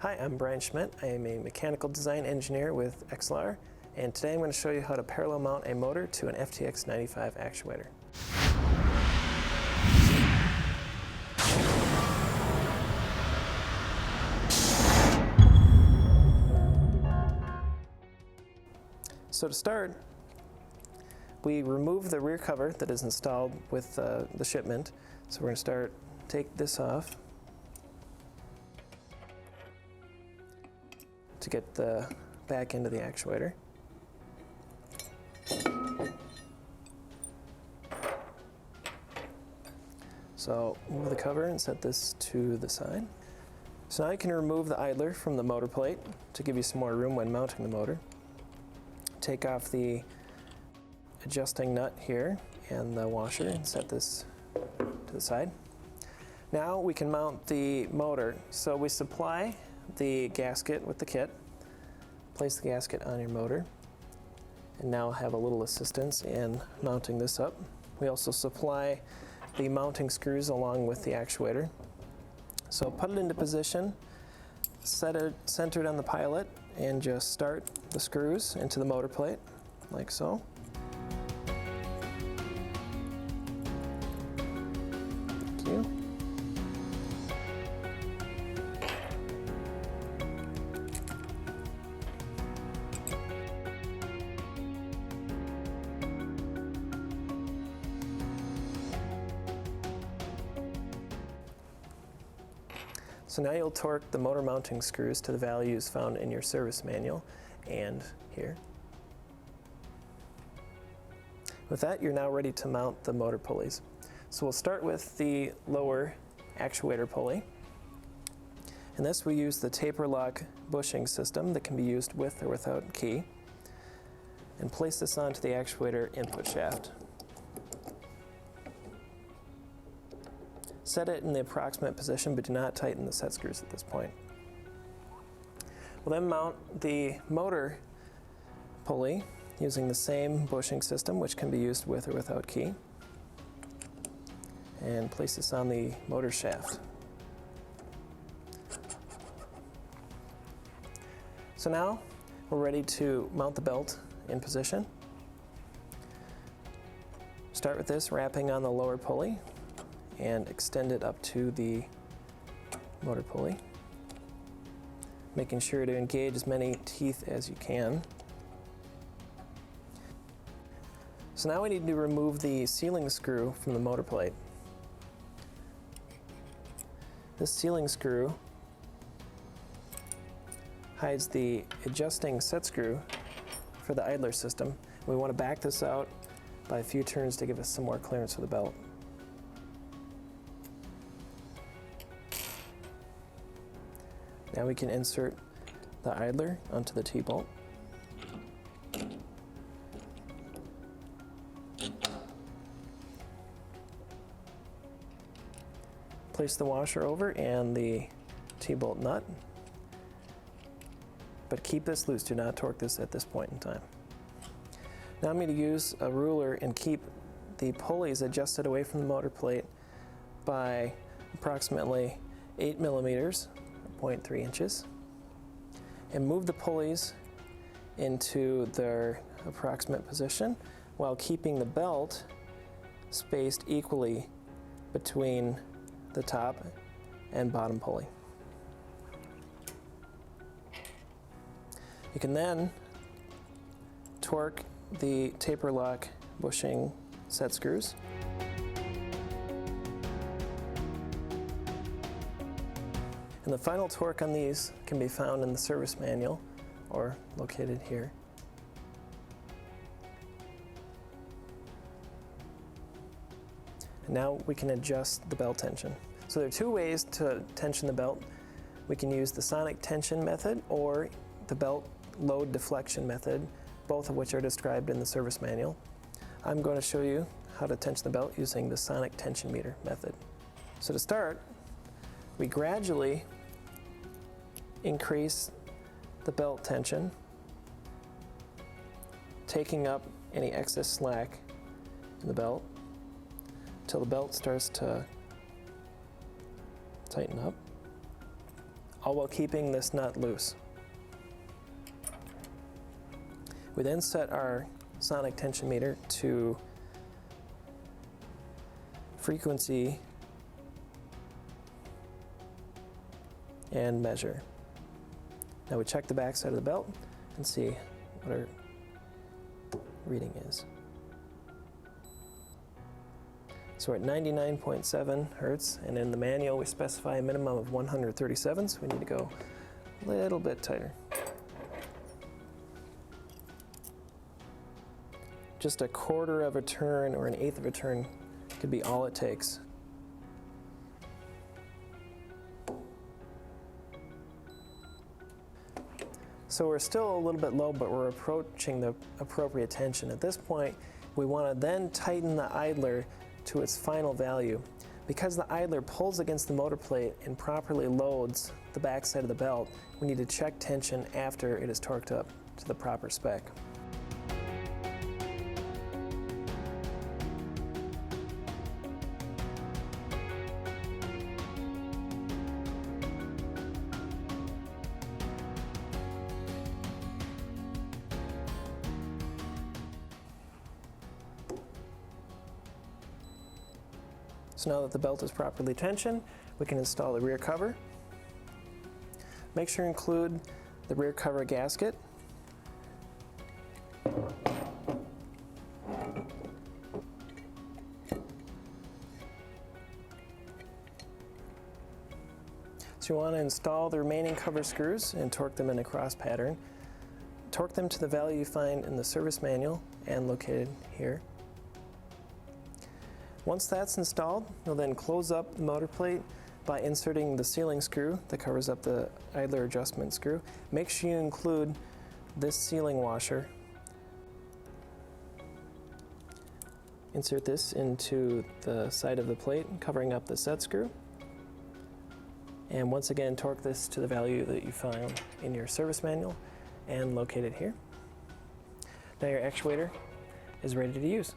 Hi, I'm Brian Schmidt. I am a mechanical design engineer with Exlar, and today I'm going to show you how to parallel mount a motor to an FTX 95 actuator. So to start, we remove the rear cover that is installed with the shipment. So we're going to take this off to get the back end of the actuator. So move the cover and set this to the side. So now you can remove the idler from the motor plate to give you some more room when mounting the motor. Take off the adjusting nut here and the washer and set this to the side. Now we can mount the motor. So we supply the gasket with the kit, place the gasket on your motor, and now have a little assistance in mounting this up. We also supply the mounting screws along with the actuator. So put it into position, set it centered on the pilot, and just start the screws into the motor plate, like so. Thank you. So now you'll torque the motor mounting screws to the values found in your service manual and here. With that, you're now ready to mount the motor pulleys. So we'll start with the lower actuator pulley. In this we use the taper lock bushing system that can be used with or without key, and place this onto the actuator input shaft. Set it in the approximate position, but do not tighten the set screws at this point. We'll then mount the motor pulley using the same bushing system, which can be used with or without key, and place this on the motor shaft. So now we're ready to mount the belt in position. Start with this, wrapping on the lower pulley, and extend it up to the motor pulley, making sure to engage as many teeth as you can. So now we need to remove the sealing screw from the motor plate. This sealing screw hides the adjusting set screw for the idler system. We want to back this out by a few turns to give us some more clearance for the belt. Now we can insert the idler onto the T-bolt. Place the washer over and the T-bolt nut, but keep this loose, do not torque this at this point in time. Now I'm going to use a ruler and keep the pulleys adjusted away from the motor plate by approximately 8 millimeters. 0.3 inches, and move the pulleys into their approximate position while keeping the belt spaced equally between the top and bottom pulley. You can then torque the taper lock bushing set screws. And the final torque on these can be found in the service manual or located here. And now we can adjust the belt tension. So there are two ways to tension the belt. We can use the sonic tension method or the belt load deflection method, both of which are described in the service manual. I'm going to show you how to tension the belt using the sonic tension meter method. So to start, we gradually increase the belt tension, taking up any excess slack in the belt until the belt starts to tighten up. all while keeping this nut loose. We then set our sonic tension meter to frequency and measure. Now we check the back side of the belt and see what our reading is. So we're at 99.7 hertz, and in the manual we specify a minimum of 137, so we need to go a little bit tighter. Just a quarter of a turn or an eighth of a turn could be all it takes. So we're still a little bit low, but we're approaching the appropriate tension. At this point, we want to then tighten the idler to its final value. Because the idler pulls against the motor plate and properly loads the backside of the belt, we need to check tension after it is torqued up to the proper spec. So now that the belt is properly tensioned, we can install the rear cover. Make sure to include the rear cover gasket. So you want to install the remaining cover screws and torque them in a cross pattern. Torque them to the value you find in the service manual and located here. Once that's installed, you'll then close up the motor plate by inserting the sealing screw that covers up the idler adjustment screw. Make sure you include this sealing washer. Insert this into the side of the plate, covering up the set screw. And once again, torque this to the value that you found in your service manual and locate it here. Now your actuator is ready to use.